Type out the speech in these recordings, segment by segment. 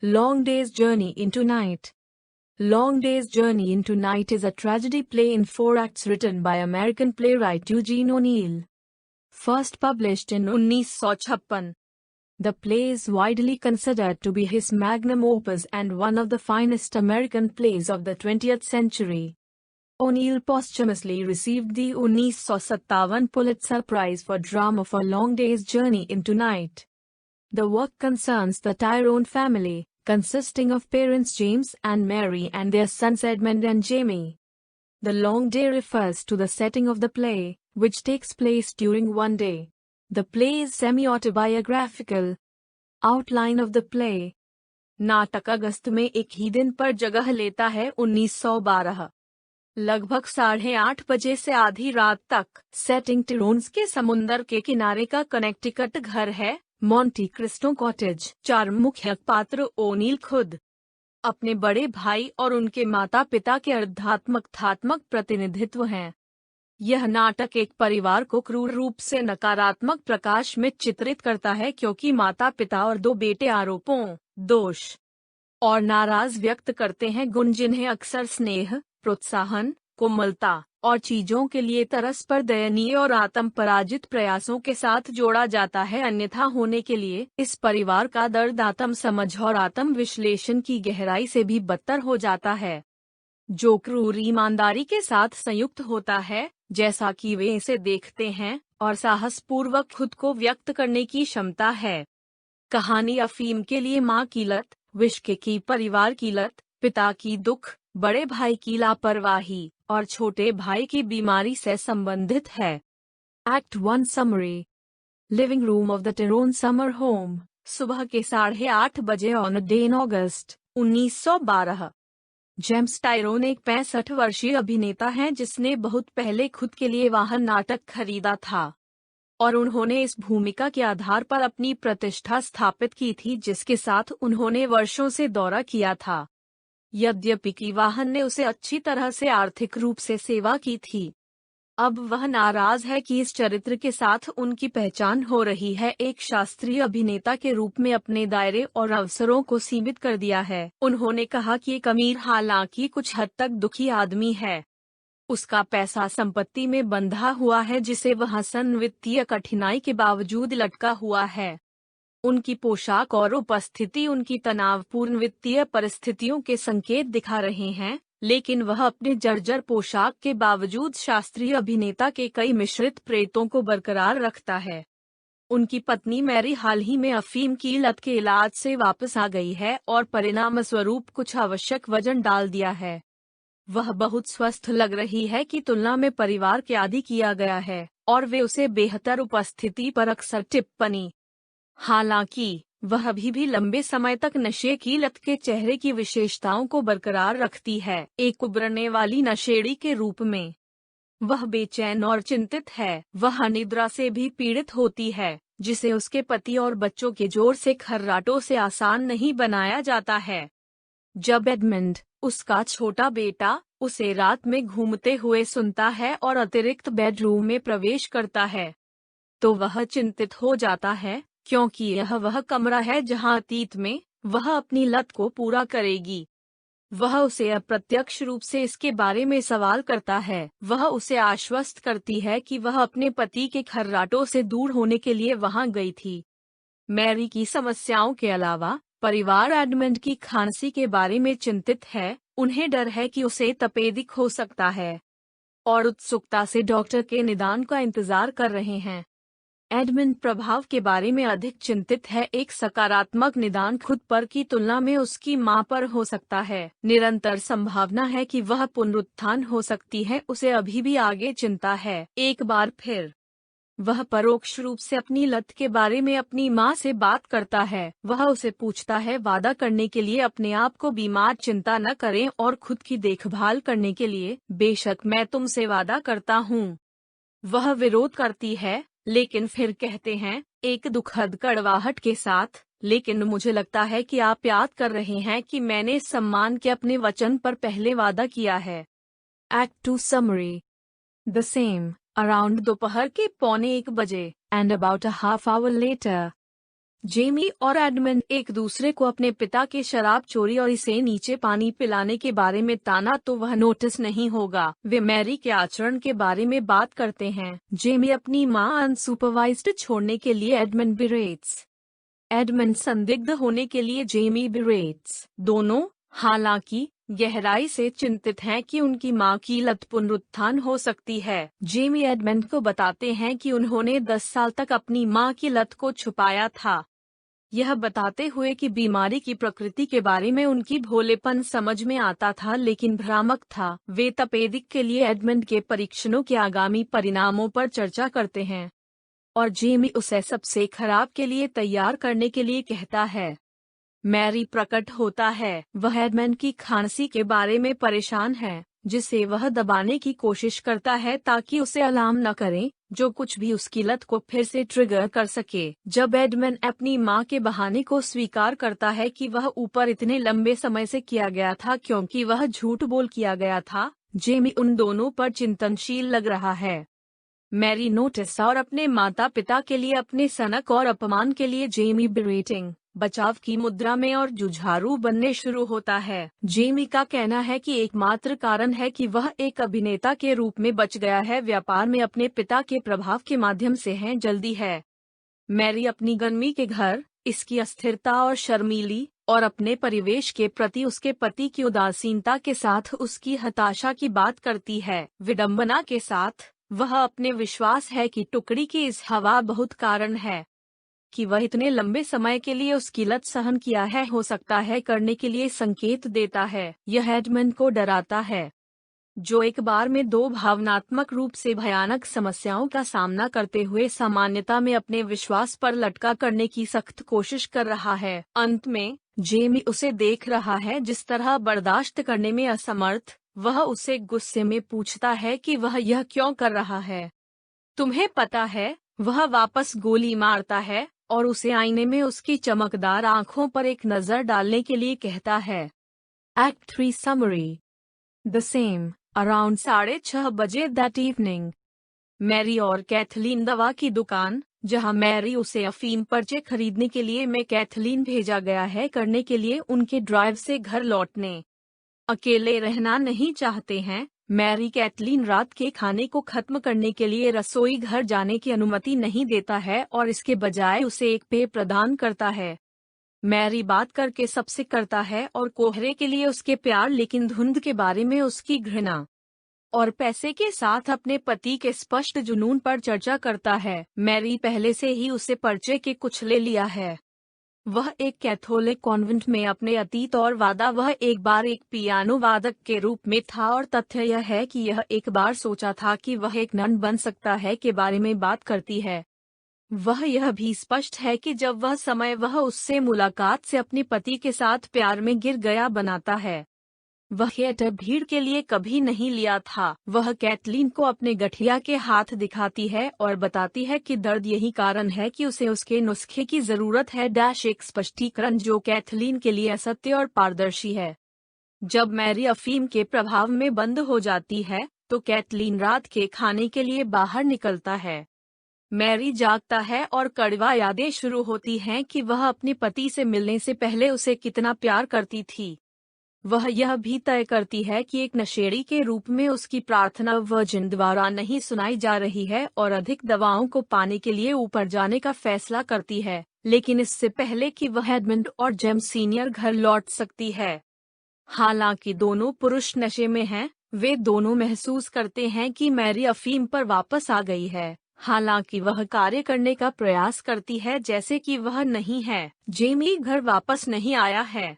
Long Day's Journey into Night. Long Day's Journey into Night is a tragedy play in 4 acts written by American playwright Eugene O'Neill. First published in 1956. The play is widely considered to be his magnum opus and one of the finest American plays of the 20th century. O'Neill posthumously received the 1957 Pulitzer Prize for Drama for Long Day's Journey into Night. The work concerns the Tyrone family, consisting of parents James and Mary and their sons Edmund and Jamie. The long day refers to the setting of the play, which takes place during one day. The play is semi-autobiographical. Outline of the play. नाटक अगस्त में एक ही दिन पर जगह लेता है 1912। लगभग 8:30 बजे से आधी रात तक। सेटिंग टिरोन्स के समुंदर के किनारे का कनेक्टिकट घर है, मॉन्टी क्रिस्टो कॉटेज। 4 मुख्य पात्र ओनील खुद, अपने बड़े भाई और उनके माता पिता के अर्धात्मक प्रतिनिधित्व हैं। यह नाटक एक परिवार को क्रूर रूप से नकारात्मक प्रकाश में चित्रित करता है क्योंकि माता पिता और 2 बेटे आरोपों, दोष और नाराज व्यक्त करते हैं गुण जिन्हें अक्सर स्नेह, प्रोत्साहन, कोमलता और चीजों के लिए तरस पर दयनीय और आत्म पराजित प्रयासों के साथ जोड़ा जाता है। अन्यथा होने के लिए इस परिवार का दर्द आत्म समझ और आत्म विश्लेषण की गहराई से भी बदतर हो जाता है, जो क्रूर ईमानदारी के साथ संयुक्त होता है, जैसा कि वे इसे देखते हैं, और साहसपूर्वक खुद को व्यक्त करने की क्षमता है। कहानी अफीम के लिए माँ की लत, विश्व की परिवार की लत, पिता की दुख, बड़े भाई की लापरवाही और छोटे भाई की बीमारी से संबंधित है। Act 1 summary. Living room of the Tyrone summer home. सुबह के 8:30 बजे on day in August 1912। James Tyrone एक 65 वर्षीय अभिनेता हैं जिसने बहुत पहले खुद के लिए वाहन नाटक खरीदा था और उन्होंने इस भूमिका के आधार पर अपनी प्रतिष्ठा स्थापित की थी जिसके साथ उन्होंने वर्षों से दौरा किया था। यद्यपि कि वाहन ने उसे अच्छी तरह से आर्थिक रूप से सेवा की थी, अब वह नाराज है कि इस चरित्र के साथ उनकी पहचान हो रही है एक शास्त्रीय अभिनेता के रूप में अपने दायरे और अवसरों को सीमित कर दिया है। उन्होंने कहा कि एक अमीर हालांकि कुछ हद तक दुखी आदमी है, उसका पैसा संपत्ति में बंधा हुआ है जिसे वह सन वित्तीय कठिनाई के बावजूद लटका हुआ है। उनकी पोशाक और उपस्थिति उनकी तनावपूर्ण वित्तीय परिस्थितियों के संकेत दिखा रहे हैं, लेकिन वह अपने जर्जर पोशाक के बावजूद शास्त्रीय अभिनेता के कई मिश्रित प्रेतों को बरकरार रखता है। उनकी पत्नी मैरी हाल ही में अफीम की लत के इलाज से वापस आ गई है और परिणाम स्वरूप कुछ आवश्यक वजन डाल दिया है। वह बहुत स्वस्थ लग रही है की तुलना में परिवार के आदि किया गया है और वे उसे बेहतर उपस्थिति पर अक्सर टिप्पणी। हालांकि वह अभी भी लंबे समय तक नशे की लत के चेहरे की विशेषताओं को बरकरार रखती है, एक उभरने वाली नशेड़ी के रूप में। वह बेचैन और चिंतित है, वह अनिद्रा से भी पीड़ित होती है, जिसे उसके पति और बच्चों के जोर से खर्राटों से आसान नहीं बनाया जाता है। जब एडमंड, उसका छोटा बेटा, उसे रात में घूमते हुए सुनता है और अतिरिक्त बेडरूम में प्रवेश करता है, तो वह चिंतित हो जाता है, क्योंकि यह वह कमरा है जहां अतीत में वह अपनी लत को पूरा करेगी। वह उसे अप्रत्यक्ष रूप से इसके बारे में सवाल करता है। वह उसे आश्वस्त करती है कि वह अपने पति के खर्राटों से दूर होने के लिए वहां गई थी। मैरी की समस्याओं के अलावा परिवार एडमंड की खांसी के बारे में चिंतित है। उन्हें डर है कि उसे तपेदिक हो सकता है और उत्सुकता से डॉक्टर के निदान का इंतजार कर रहे हैं। एडमंड प्रभाव के बारे में अधिक चिंतित है। एक सकारात्मक निदान खुद पर की तुलना में उसकी मां पर हो सकता है। निरंतर संभावना है कि वह पुनरुत्थान हो सकती है। उसे अभी भी आगे चिंता है। एक बार फिर वह परोक्ष रूप से अपनी लत के बारे में अपनी मां से बात करता है। वह उसे पूछता है वादा करने के लिए अपने आप को बीमार चिंता न करें और खुद की देखभाल करने के लिए। बेशक मैं तुमसे वादा करता हूँ। वह विरोध करती है, लेकिन फिर कहते हैं एक दुखद कड़वाहट के साथ, लेकिन मुझे लगता है कि आप याद कर रहे हैं कि मैंने सम्मान के अपने वचन पर पहले वादा किया है। Act 2 summary. The same, around दोपहर के 1:15 बजे, and about a half hour later. Jamie और एडमंड एक दूसरे को अपने पिता के शराब चोरी और इसे नीचे पानी पिलाने के बारे में ताना तो वह नोटिस नहीं होगा। वे मैरी के आचरण के बारे में बात करते हैं। जेमी अपनी मां अनसुपरवाइज्ड छोड़ने के लिए एडमंड बिरेट्स। एडमंड संदिग्ध होने के लिए जेमी बिरेट्स। दोनों, हालांकि, गहराई से चिंतित हैं कि उनकी मां की लत पुनरुत्थान हो सकती है। जेमी एडमंड को बताते हैं कि उन्होंने 10 साल तक अपनी मां की लत को छुपाया था, यह बताते हुए कि बीमारी की प्रकृति के बारे में उनकी भोलेपन समझ में आता था लेकिन भ्रामक था। वे तपेदिक के लिए एडमंड के परीक्षणों के आगामी परिणामों पर चर्चा करते हैं और जेमी उसे सबसे खराब के लिए तैयार करने के लिए कहता है। मैरी प्रकट होता है। वह एडमंड की खांसी के बारे में परेशान है, जिसे वह दबाने की कोशिश करता है ताकि उसे अलार्म न करें, जो कुछ भी उसकी लत को फिर से ट्रिगर कर सके। जब एडमंड अपनी मां के बहाने को स्वीकार करता है कि वह ऊपर इतने लंबे समय से किया गया था क्योंकि वह झूठ बोल किया गया था, जेमी उन दोनों पर चिंतनशील लग रहा है। मैरी नोटिस और अपने माता पिता के लिए अपने सनक और अपमान के लिए जेमी बिरेटिंग, बचाव की मुद्रा में और जुझारू बनने शुरू होता है। जेमी का कहना है कि एकमात्र कारण है कि वह एक अभिनेता के रूप में बच गया है, व्यापार में अपने पिता के प्रभाव के माध्यम से है जल्दी है। मैरी अपनी गर्मी के घर, इसकी अस्थिरता और शर्मीली और अपने परिवेश के प्रति उसके पति की उदासीनता के साथ उसकी हताशा की बात करती है। विडंबना के साथ वह अपने विश्वास है कि टुकड़ी की इस हवा बहुत कारण है कि वह इतने लंबे समय के लिए उसकी लत सहन किया है, हो सकता है करने के लिए संकेत देता है। यह एडमंड को डराता है, जो एक बार में 2 भावनात्मक रूप से भयानक समस्याओं का सामना करते हुए सामान्यता में अपने विश्वास पर लटका करने की सख्त कोशिश कर रहा है। अंत में जेमी उसे देख रहा है जिस तरह बर्दाश्त करने में असमर्थ। वह उसे गुस्से में पूछता है कि वह यह क्यों कर रहा है। तुम्हें पता है, वह वापस गोली मारता है और उसे आईने में उसकी चमकदार आंखों पर एक नजर डालने के लिए कहता है। Act 3 summary. The same, around 6:30 बजे दैट इवनिंग। मैरी और कैथलीन दवा की दुकान, जहां मैरी उसे अफीम पर्चे खरीदने के लिए में कैथलीन भेजा गया है करने के लिए उनके ड्राइव से घर लौटने। अकेले रहना नहीं चाहते हैं। मैरी कैथलीन रात के खाने को खत्म करने के लिए रसोई घर जाने की अनुमति नहीं देता है और इसके बजाय उसे एक पेय प्रदान करता है। मैरी बात करके सबसे करता है और कोहरे के लिए उसके प्यार लेकिन धुंध के बारे में उसकी घृणा और पैसे के साथ अपने पति के स्पष्ट जुनून पर चर्चा करता है। मैरी पहले से ही उसे पर्चे के कुछ ले लिया है। वह एक कैथोलिक कॉन्वेंट में अपने अतीत और वादा, वह एक बार एक पियानो वादक के रूप में था और तथ्य यह है कि यह एक बार सोचा था कि वह एक नन बन सकता है के बारे में बात करती है। वह यह भी स्पष्ट है कि जब वह समय वह उससे मुलाकात से अपने पति के साथ प्यार में गिर गया बनाता है। वह थिएटर भीड़ के लिए कभी नहीं लिया था। वह कैथलीन को अपने गठिया के हाथ दिखाती है और बताती है कि दर्द यही कारण है कि उसे उसके नुस्खे की जरूरत है। एक स्पष्टीकरण जो कैथलीन के लिए असत्य और पारदर्शी है। जब मैरी अफीम के प्रभाव में बंद हो जाती है तो कैथलीन रात के खाने के लिए बाहर निकलता है। मैरी जागता है और कड़वा यादें शुरू होती हैं कि वह अपने पति से मिलने से पहले उसे कितना प्यार करती थी। वह यह भी तय करती है कि एक नशेड़ी के रूप में उसकी प्रार्थना वर्जिन द्वारा नहीं सुनाई जा रही है और अधिक दवाओं को पाने के लिए ऊपर जाने का फैसला करती है, लेकिन इससे पहले कि वह एडमंड और जेम्स सीनियर घर लौट सकती है। हालांकि दोनों पुरुष नशे में हैं, वे दोनों महसूस करते हैं कि मैरी अफीम पर वापस आ गई है। हालांकि वह कार्य करने का प्रयास करती है जैसे कि वह नहीं है। जेमी घर वापस नहीं आया है,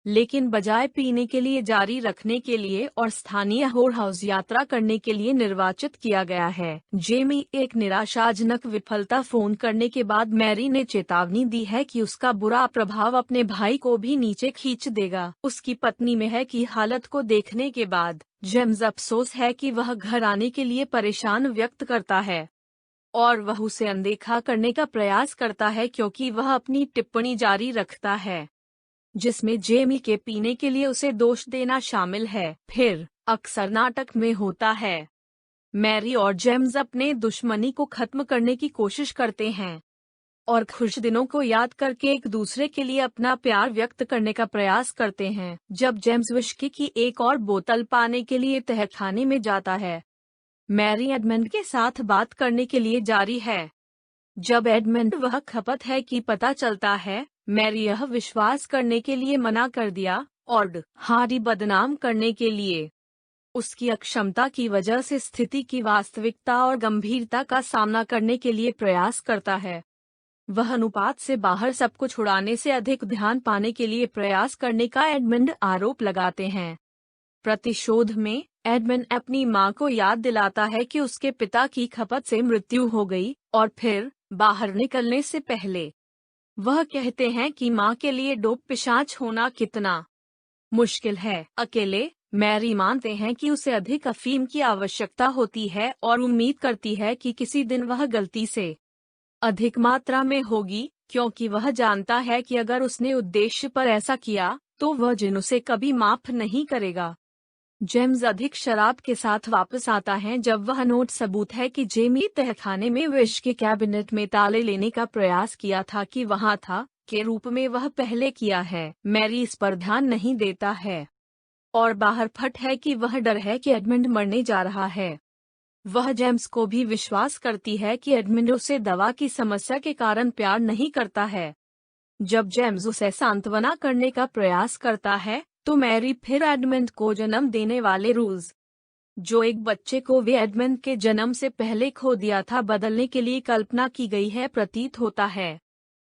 लेकिन बजाय पीने के लिए जारी रखने के लिए और स्थानीय होरहाउस यात्रा करने के लिए निर्वाचित किया गया है। जेमी एक निराशाजनक विफलता फोन करने के बाद मैरी ने चेतावनी दी है कि उसका बुरा प्रभाव अपने भाई को भी नीचे खींच देगा। उसकी पत्नी में है कि हालत को देखने के बाद जेम्स अफसोस है कि वह घर आने के लिए परेशान व्यक्त करता है और वह उसे अनदेखा करने का प्रयास करता है क्योंकि वह अपनी टिप्पणी जारी रखता है, जिसमें जेमी के पीने के लिए उसे दोष देना शामिल है। फिर अक्सर नाटक में होता है, मैरी और जेम्स अपने दुश्मनी को खत्म करने की कोशिश करते हैं। और खुश दिनों को याद करके एक दूसरे के लिए अपना प्यार व्यक्त करने का प्रयास करते हैं। जब जेम्स विस्की की एक और बोतल पाने के लिए तहखाने में जाता है, मैरी एडमंड के साथ बात करने के लिए जारी है। जब एडमंड वह खपत है कि पता चलता है, मैरी यह विश्वास करने के लिए मना कर दिया और हार्डी बदनाम करने के लिए उसकी अक्षमता की वजह से स्थिति की वास्तविकता और गंभीरता का सामना करने के लिए प्रयास करता है। वह अनुपात से बाहर सब कुछ उड़ाने से अधिक ध्यान पाने के लिए प्रयास करने का एडमंड आरोप लगाते हैं। प्रतिशोध में एडमंड अपनी मां को याद दिलाता है कि उसके पिता की खपत से मृत्यु हो गई और फिर बाहर निकलने से पहले वह कहते हैं कि मां के लिए डोप पिशाच होना कितना मुश्किल है। अकेले मैरी मानते हैं कि उसे अधिक अफीम की आवश्यकता होती है और उम्मीद करती है कि किसी दिन वह गलती से अधिक मात्रा में होगी, क्योंकि वह जानता है कि अगर उसने उद्देश्य पर ऐसा किया तो वह जिन उसे कभी माफ नहीं करेगा। जेम्स अधिक शराब के साथ वापस आता है जब वह नोट सबूत है कि जेमी तहखाने में विश के कैबिनेट में ताले लेने का प्रयास किया था कि वहां था के रूप में वह पहले किया है। मैरी इस पर ध्यान नहीं देता है और बाहर फट है कि वह डर है कि एडमंड मरने जा रहा है। वह जेम्स को भी विश्वास करती है कि एडमंड उसे दवा की समस्या के कारण प्यार नहीं करता है। जब जेम्स उसे सांत्वना करने का प्रयास करता है तो मैरी फिर एडमंड को जन्म देने वाले रूज, जो एक बच्चे को वे एडमंड के जन्म से पहले खो दिया था, बदलने के लिए कल्पना की गई है प्रतीत होता है।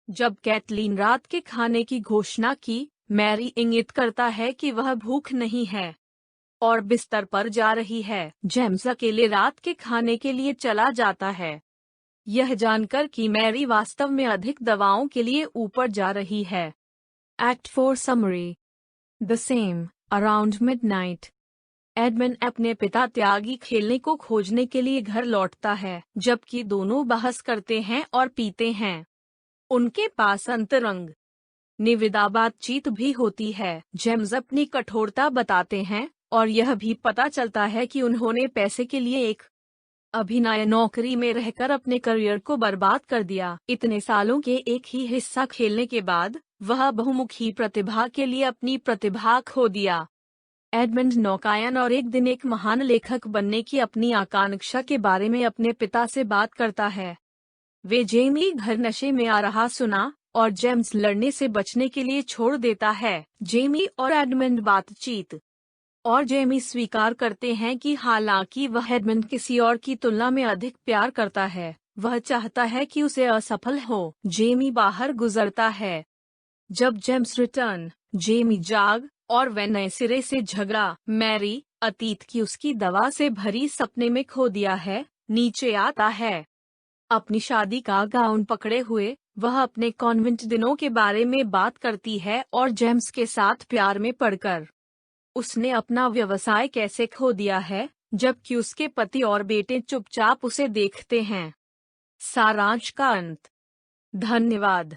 जब कैथलीन रात के खाने की घोषणा की, मैरी इंगित करता है कि वह भूख नहीं है और बिस्तर पर जा रही है। जेम्स अकेले रात के खाने के लिए चला जाता है, यह जानकर कि मैरी वास्तव में अधिक दवाओं के लिए ऊपर जा रही है। Act 4 summary. The same around midnight, Edmund अपने पिता त्यागी खेलने को खोजने के लिए घर लौटता है, जबकि दोनों बहस करते हैं और पीते हैं। उनके पास अंतरंग निविदा बातचीत भी होती है। जेम्स अपनी कठोरता बताते हैं और यह भी पता चलता है कि उन्होंने पैसे के लिए एक अभिनय नौकरी में रहकर अपने करियर को बर्बाद कर दिया। इतने सालों के एक ही हिस्सा खेलने के बाद वह बहुमुखी प्रतिभा के लिए अपनी प्रतिभा खो दिया। एडमंड नौकायन और एक दिन एक महान लेखक बनने की अपनी आकांक्षा के बारे में अपने पिता से बात करता है। वे जेमी घर नशे में आ रहा सुना और जेम्स लड़ने से बचने के लिए छोड़ देता है। जेमी और एडमंड बातचीत और जेमी स्वीकार करते हैं कि हालांकि वह एडमंड किसी और की तुलना में अधिक प्यार करता है, वह चाहता है कि उसे असफल हो। जेमी बाहर गुजरता है। जब जेम्स रिटर्न, जेमी जाग और वह नए सिरे से झगड़ा मैरी, अतीत की उसकी दवा से भरी सपने में खो दिया है, नीचे आता है। अपनी शादी का गाउन पकड़े हुए वह अपने कॉन्वेंट दिनों के बारे में बात करती है और जेम्स के साथ प्यार में पड़कर उसने अपना व्यवसाय कैसे खो दिया है, जबकि उसके पति और बेटे चुपचाप उसे देखते हैं। सारांश का अंत। धन्यवाद।